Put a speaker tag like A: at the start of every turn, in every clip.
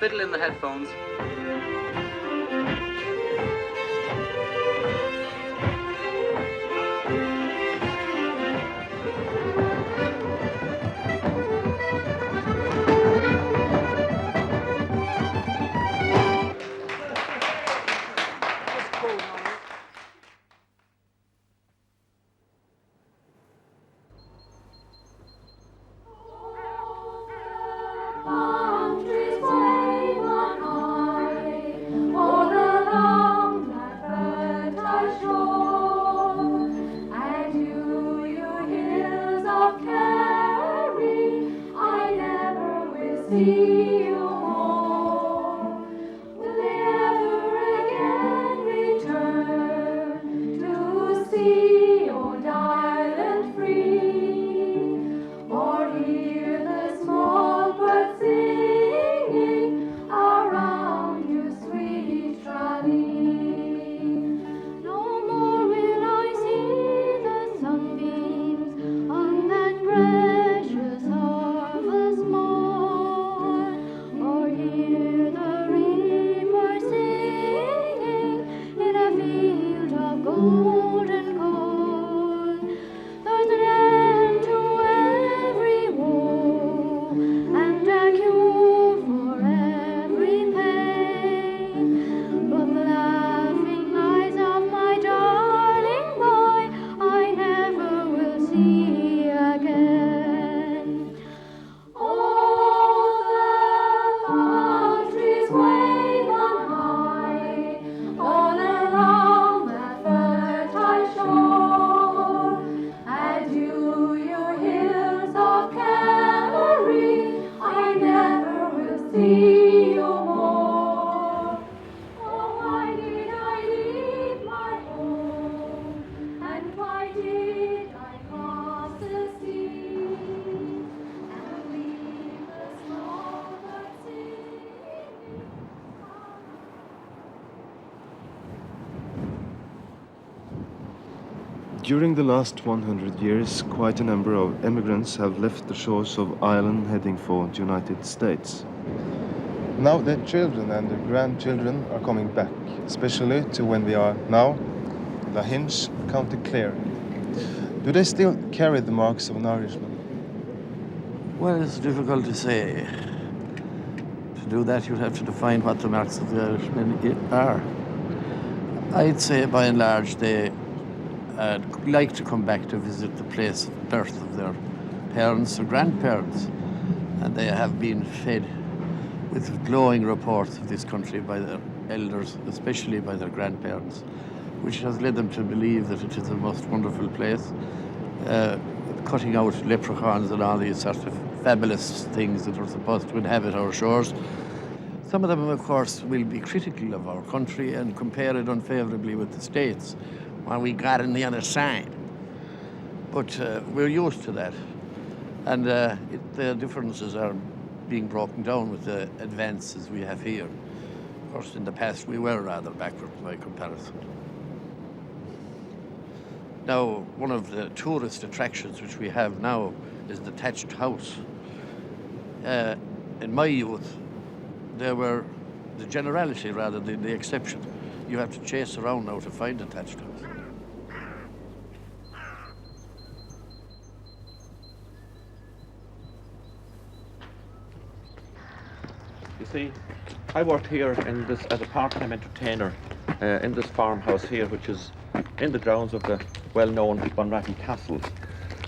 A: fiddle in the headphones.
B: During the last 100 years, quite a number of immigrants have left the shores of Ireland heading for the United States. Now their children and their grandchildren are coming back, especially to when we are now, Lahinch, County Clare. Do they still carry the marks of an Irishman?
C: Well, it's difficult to say. To do that, you'd have to define what the marks of the Irishmen are. I'd say, by and large, they like to come back to visit the place of birth of their parents or grandparents, and they have been fed with glowing reports of this country by their elders, especially by their grandparents, which has led them to believe that it is a most wonderful place, cutting out leprechauns and all these sort of fabulous things that are supposed to inhabit our shores. Some of them, of course, will be critical of our country and compare it unfavourably with the States, what we got on the other side. But we're used to that. And the differences are being broken down with the advances we have here. Of course, in the past, we were rather backward by comparison. Now, one of the tourist attractions which we have now is the thatched house. In my youth, they were the generality rather than the exception. You have to chase around now to find a thatched house.
D: You see, I worked here in this as a part-time entertainer in this farmhouse here, which is in the grounds of the well-known Bunratty Castle.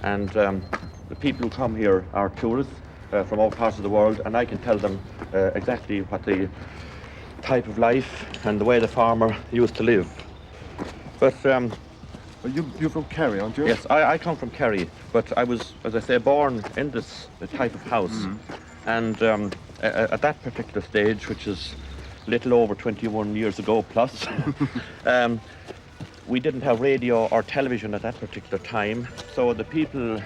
D: And the people who come here are tourists from all parts of the world, and I can tell them exactly what the type of life and the way the farmer used to live. But
B: you're from Kerry, aren't you?
D: yes, I come from Kerry, but I was, as I say, born in this type of house. And at that particular stage, which is a little over 21 years ago plus, we didn't have radio or television at that particular time, so the people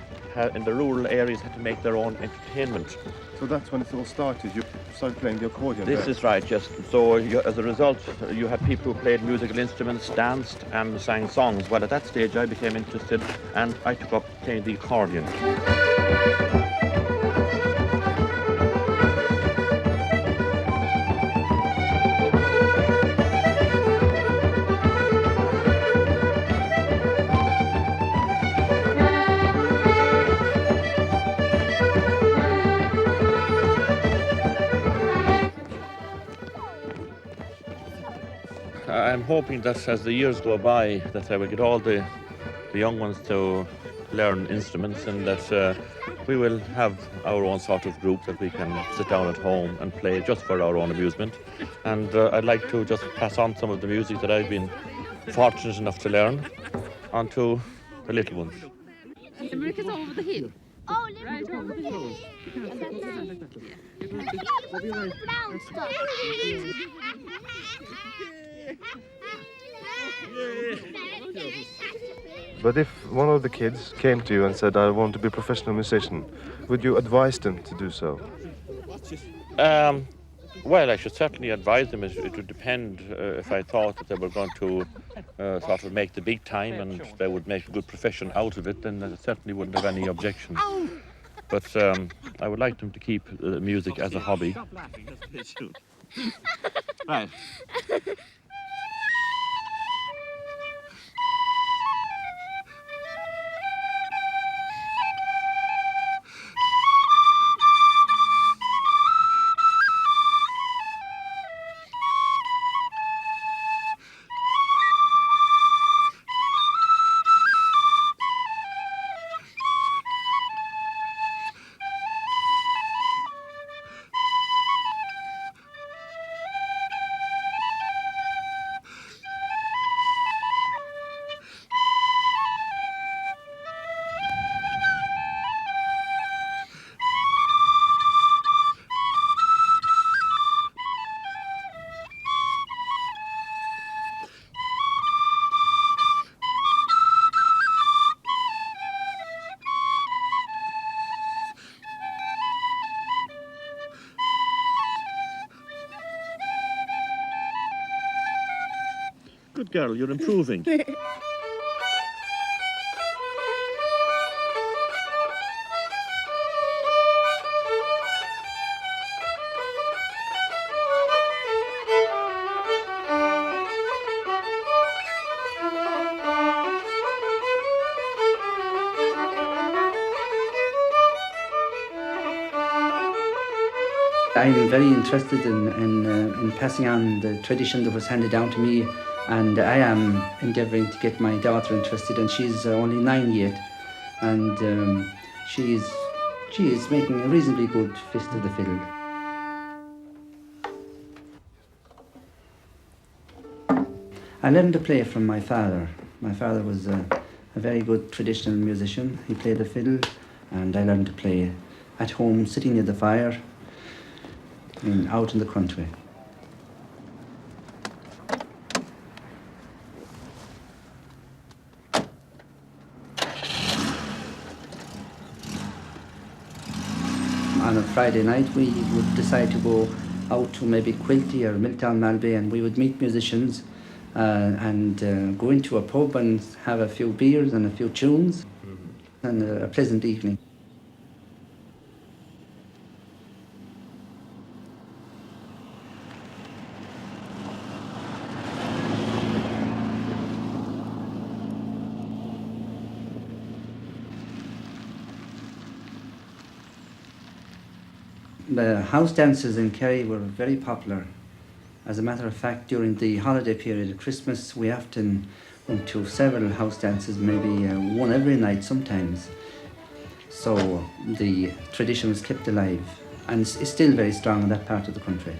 D: in the rural areas had to make their own entertainment.
B: So that's when it all started. You started playing the accordion.
D: This is right, yes. So as a result, you had people who played musical instruments, danced and sang songs. Well, at that stage I became interested and I took up playing the accordion. I'm hoping that as the years go by, that I will get all the young ones to learn instruments, and that we will have our own sort of group that we can sit down at home and play just for our own amusement. And I'd like to just pass on some of the music that I've been fortunate enough to learn onto the little ones.
A: Limerick is over the hill.
E: Oh, Limerick over the hill. Brown stuff.
B: But if one of the kids came to you and said, I want to be a professional musician, would you advise them to do so?
D: Well, I should certainly advise them. It would depend if I thought that they were going to sort of make the big time and they would make a good profession out of it, then I certainly wouldn't have any objections. But I would like them to keep music as a hobby. Right. Good girl, you're improving.
F: I'm very interested in passing on the tradition that was handed down to me, and I am endeavouring to get my daughter interested, and she's only 9 yet, and she is making a reasonably good fist of the fiddle. I learned to play from my father. My father was a very good traditional musician. He played the fiddle, and I learned to play at home, sitting near the fire, out in the country. On a Friday night we would decide to go out to maybe Quilty or Milltown Malbay, and we would meet musicians and go into a pub and have a few beers and a few tunes and a pleasant evening. The house dances in Kerry were very popular. As a matter of fact, during the holiday period at Christmas, we often went to several house dances, maybe one every night sometimes. So the tradition was kept alive, and it's still very strong in that part of the country.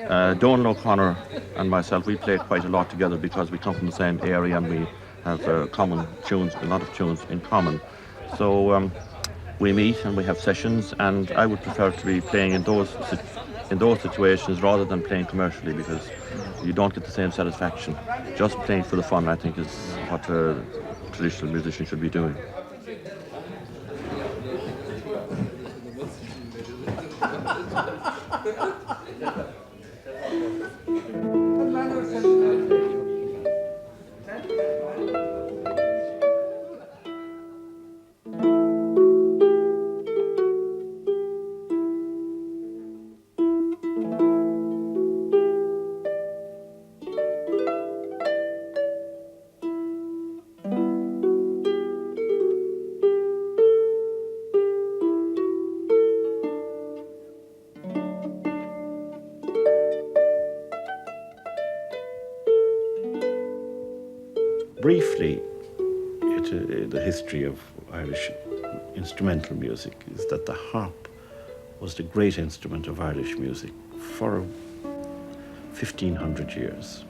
D: Donal O'Connor and myself, we play quite a lot together because we come from the same area and we have common tunes, a lot of tunes in common. So we meet and we have sessions, and I would prefer to be playing in those situations rather than playing commercially, because you don't get the same satisfaction. Just playing for the fun, I think, is what a traditional musician should be doing.
G: Briefly, the history of Irish instrumental music is that the harp was the great instrument of Irish music for 1,500 years.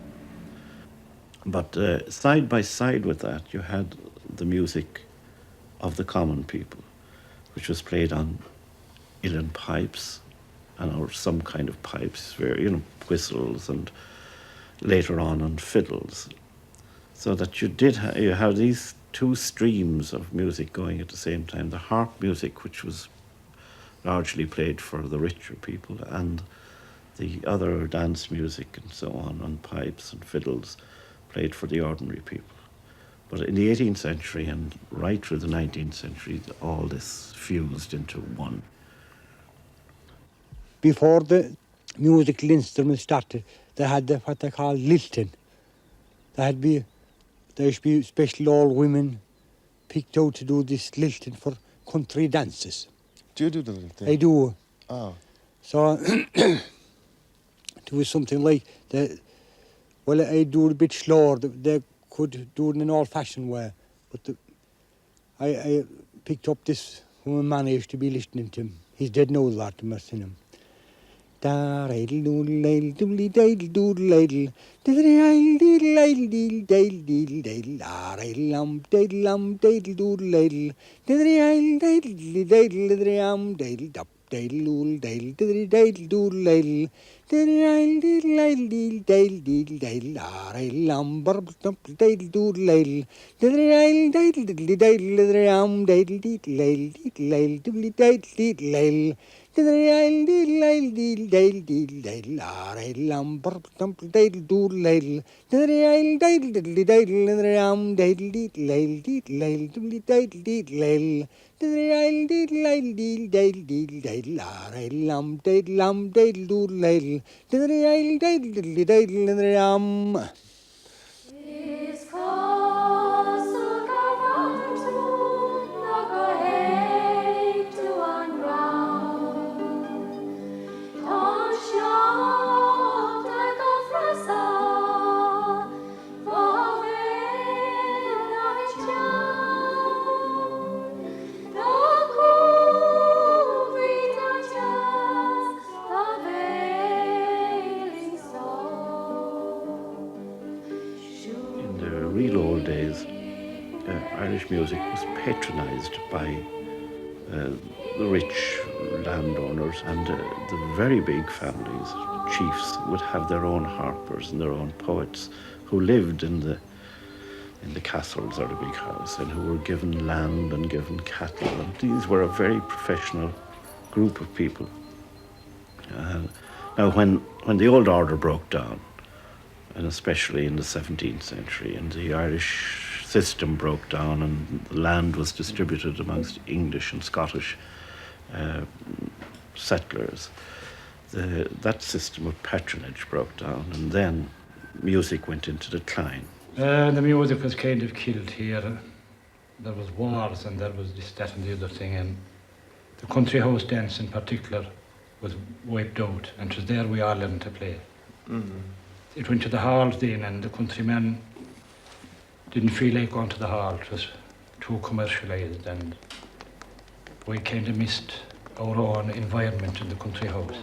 G: But side by side with that, you had the music of the common people, which was played on uilleann pipes or some kind of pipes, whistles, and later on fiddles. So that you have these two streams of music going at the same time. The harp music, which was largely played for the richer people, and the other dance music and so on pipes and fiddles, played for the ordinary people. But in the 18th century and right through the 19th century, all this fused into one.
H: Before the musical instruments started, they had what they call lilting. There used to be special old women picked out to do this lilting for country dances.
B: Do you do the lilting?
H: I do.
B: Oh.
H: So it was something like that. Well, I do it a bit slower. They could do it in an old-fashioned way, but I picked up this from a man I used to be listening to him. He's dead now, that I must sing him. Da idle doodle idle doodly diddle doodle idle diddly idle idle diddle diddle diddle da idle diddle doodle idle diddly idle diddle diddle diddly diddle dop diddle doodle diddle diddly diddle doodle idle diddly idle idle diddle diddle diddle da idle burble dop diddle doodle idle diddly idle diddle diddle diddly diddle diddle idle diddle idle diddly diddle diddle idle diddly idle diddle diddle diddle diddle ah idle burble dop diddle doodle idle diddly idle diddle diddle diddly diddle diddle idle diddle idle diddly diddle diddle idle diddly idle diddle diddle diddle diddle ah idle diddle doodle idle diddly idle diddle diddle diddly
G: Irish music was patronised by the rich landowners, and the very big families, chiefs, would have their own harpers and their own poets who lived in the castles or the big house, and who were given land and given cattle. And these were a very professional group of people. Now, when the old order broke down, and especially in the 17th century, and the Irish system broke down and the land was distributed amongst English and Scottish settlers, that system of patronage broke down, and then music went into decline.
I: The music was kind of killed here. There was wars and there was this, that and the other thing, and the country house dance in particular was wiped out, and it was there we all learned to play. Mm-hmm. It went to the halls then, and the countrymen didn't feel like going to the hall. It was too commercialised, and we kind of missed our own environment in the country house.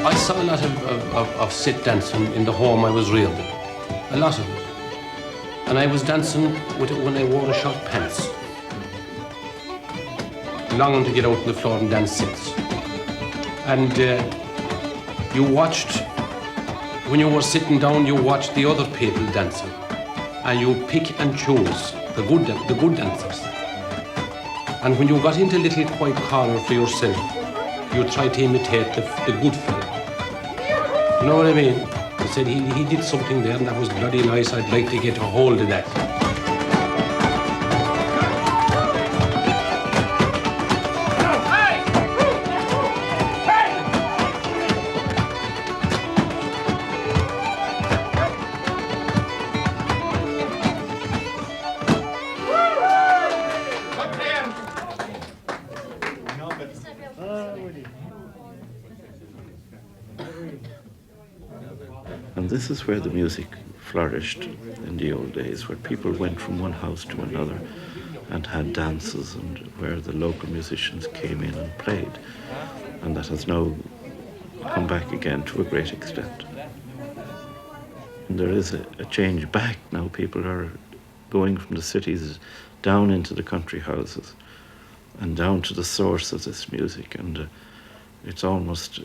J: I saw a lot of sit dancing in the home I was reared in, a lot of it. And I was dancing with it when I wore a short pants, longing to get out on the floor and dance sits. And you watched, when you were sitting down, you watched the other people dancing, and you pick and choose the good dancers. And when you got into a little quiet corner for yourself, you try to imitate the good fella. You know what I mean? I said he did something there and that was bloody nice. I'd like to get a hold of that.
G: And this is where the music flourished in the old days, where people went from one house to another and had dances, and where the local musicians came in and played. And that has now come back again to a great extent. And there is a change back now. People are going from the cities down into the country houses and down to the source of this music, and it's almost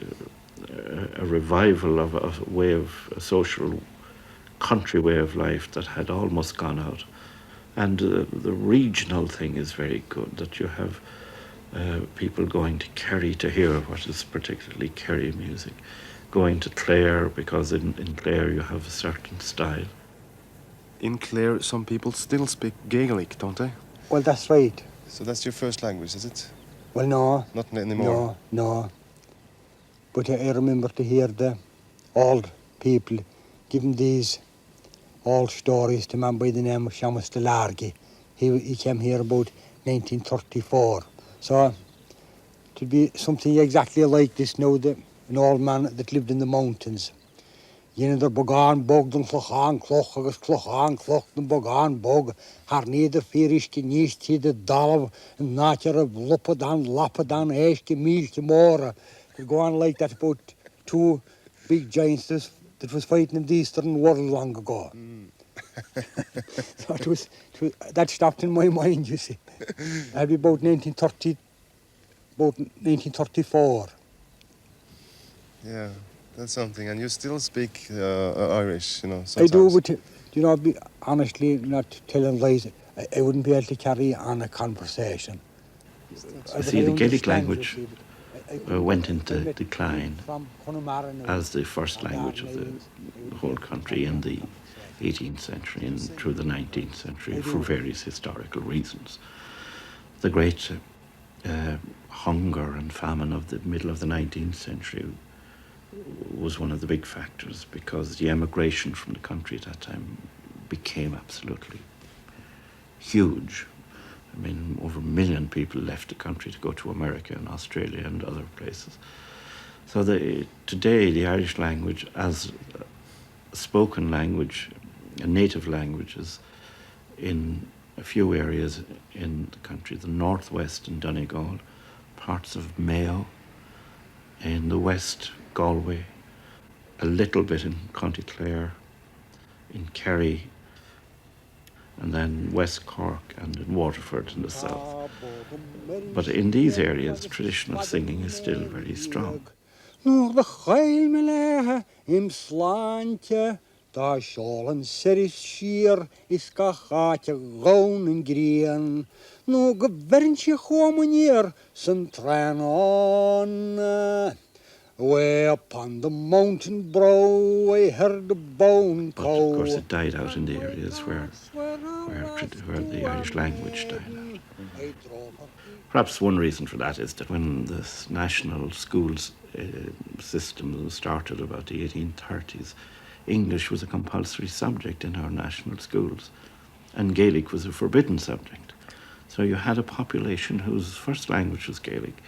G: a revival of a way of a social country way of life that had almost gone out. And the regional thing is very good, that you have people going to Kerry to hear what is particularly Kerry music, going to Clare, because in Clare you have a certain style.
B: In Clare, some people still speak Gaelic, don't they?
H: Well, that's right.
B: So that's your first language, is it?
H: Well, no.
B: Not anymore?
H: No. But I remember to hear the old people giving these old stories to a man by the name of Seamus de Largy. He came here about 1934. So to be something exactly like this now, an old man that lived in the mountains. Yenidir bogan bogdan clochan cloch agus clochan cloch den bogan bog har nieder fieriske niest de dalv and nature loppadan lappadan eske milke more. To go on like that about two big giants that was fighting in the Eastern world long ago. So that stopped in my mind, you see. That'd be about 1934.
B: Yeah, that's something. And you still speak Irish, you know, sometimes.
H: I do, but, you know, honestly, not telling lies, I wouldn't be able to carry on a conversation.
G: You see, the Gaelic language went into decline as the first language of the whole country in the 18th century and through the 19th century for various historical reasons. The great hunger and famine of the middle of the 19th century was one of the big factors, because the emigration from the country at that time became absolutely huge. I mean, over 1 million people left the country to go to America and Australia and other places. So today, the Irish language as a spoken language, a native language, is in a few areas in the country, the northwest in Donegal, parts of Mayo, in the west, Galway, a little bit in County Clare, in Kerry, and then West Cork and in Waterford in the south. But in these areas, traditional singing is still very strong.
H: Da sjålen ser I skyr, I skal ha til gånen grien. Nå gevernskje homonjer som trenon. Way upon the mountain brow, I heard the bone
G: But
H: cow.
G: of course it died out in the areas where the Irish language died out. Perhaps one reason for that is that when the national schools system started about the 1830s, English was a compulsory subject in our national schools, and Gaelic was a forbidden subject. So you had a population whose first language was Gaelic,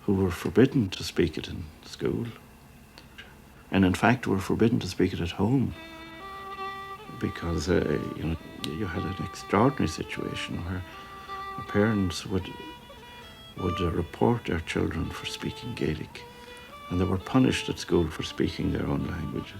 G: who were forbidden to speak it in school, and in fact were forbidden to speak it at home, because you had an extraordinary situation where parents would report their children for speaking Gaelic, and they were punished at school for speaking their own language.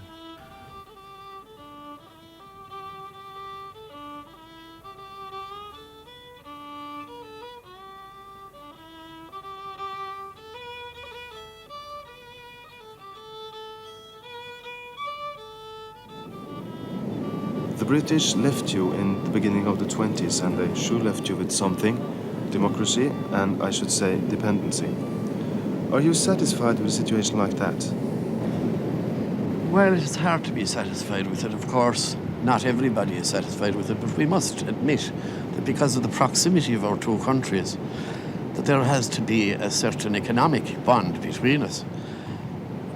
B: The British left you in the beginning of the 20s, and they sure left you with something, democracy, and I should say dependency. Are you satisfied with a situation like that?
C: Well, it's hard to be satisfied with it, of course. Not everybody is satisfied with it, but we must admit that because of the proximity of our two countries, that there has to be a certain economic bond between us.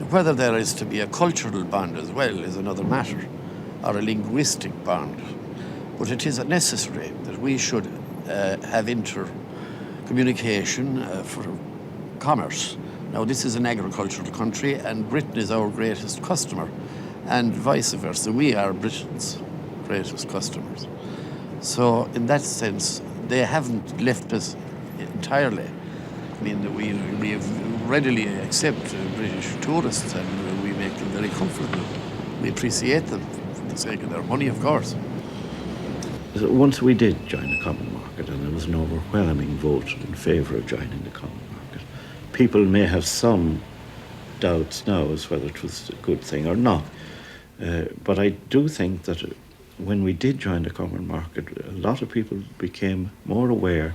C: Whether there is to be a cultural bond as well is another matter, or a linguistic bond. But it is necessary that we should have intercommunication for commerce. Now, this is an agricultural country, and Britain is our greatest customer, and vice versa. We are Britain's greatest customers. So, in that sense, they haven't left us entirely. I mean, we readily accept British tourists, and we make them very comfortable. We appreciate them for the sake of their money, of course.
G: Once we did join the common market, and there was an overwhelming vote in favour of joining the common market. People may have some doubts now as whether it was a good thing or not. But I do think that when we did join the common market, a lot of people became more aware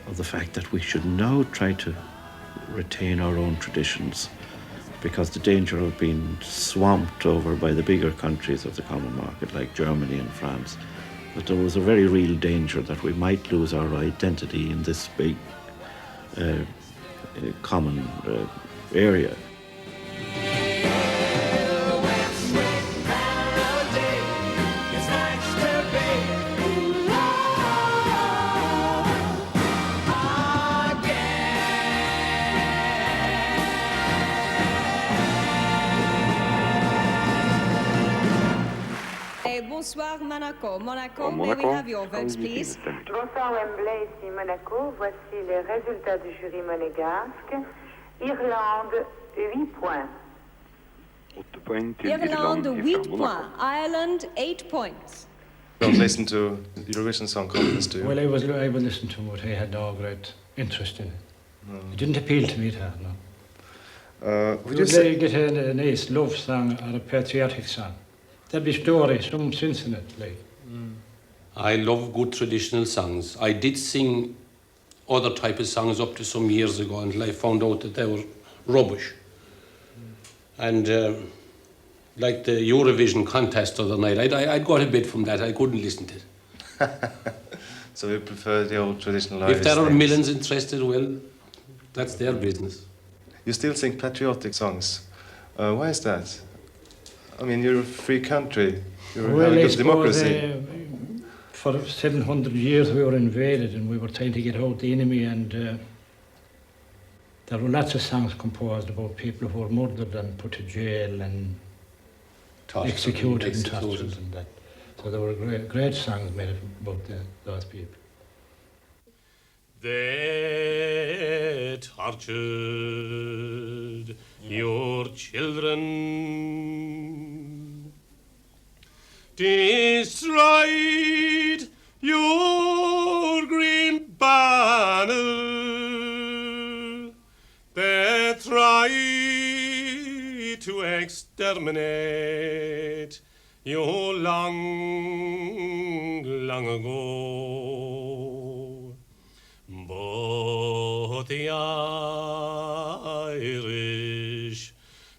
G: of the fact that we should now try to retain our own traditions, because the danger of being swamped over by the bigger countries of the common market, like Germany and France, that there was a very real danger that we might lose our identity in this big common area.
K: Bonsoir Monaco. Monaco, may we have your votes, please?
L: Bonsoir Wembley, ici Monaco. Voici les résultats du jury monégasque. Irlande, 8 points.
K: Irlande, 8 points. Ireland, 8 points.
B: Don't listen to the Eurovision Song Contest, do you?
I: Well, I would listen to it. I had no great interest in it. No. It didn't appeal to me, that, no.
B: Would you say...
I: get a nice love song or a patriotic song? There'd be stories, some sense in it, like.
J: I love good traditional songs. I did sing other type of songs up to some years ago until I found out that they were rubbish. And like the Eurovision contest the other night, I'd got a bit from that. I couldn't listen to it.
B: So you prefer the old traditional Irish
J: If there are
B: things?
J: millions interested, well, that's their business.
B: You still sing patriotic songs. Why is that? I mean, you're a free country. You're a good democracy.
I: For 700 years we were invaded and we were trying to get out the enemy, and there were lots of songs composed about people who were murdered and put to jail and executed and tortured and that. So there were great songs made about those people.
M: They tortured your children, destroyed your green banner. They tried to exterminate you long, long ago. But the Irish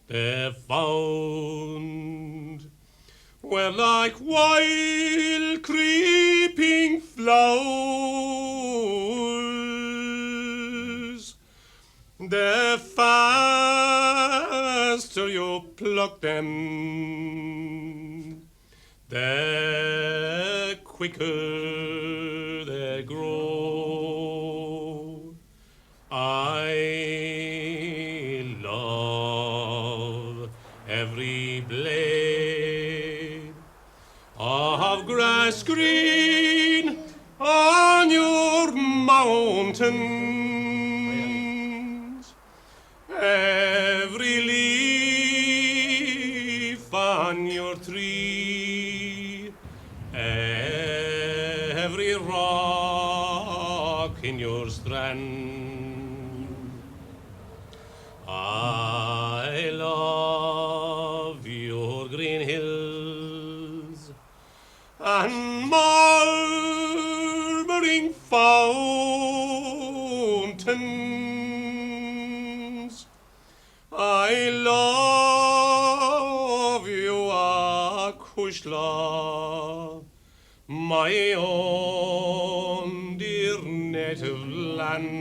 M: they found were like wild creeping flowers. The faster you pluck them, the quicker they grow. I love every blade of grass green on your mountains, every leaf on your tree, every rock in your strand. I love your green hills and murmuring fountains. I love you, Acushla, my own dear native land.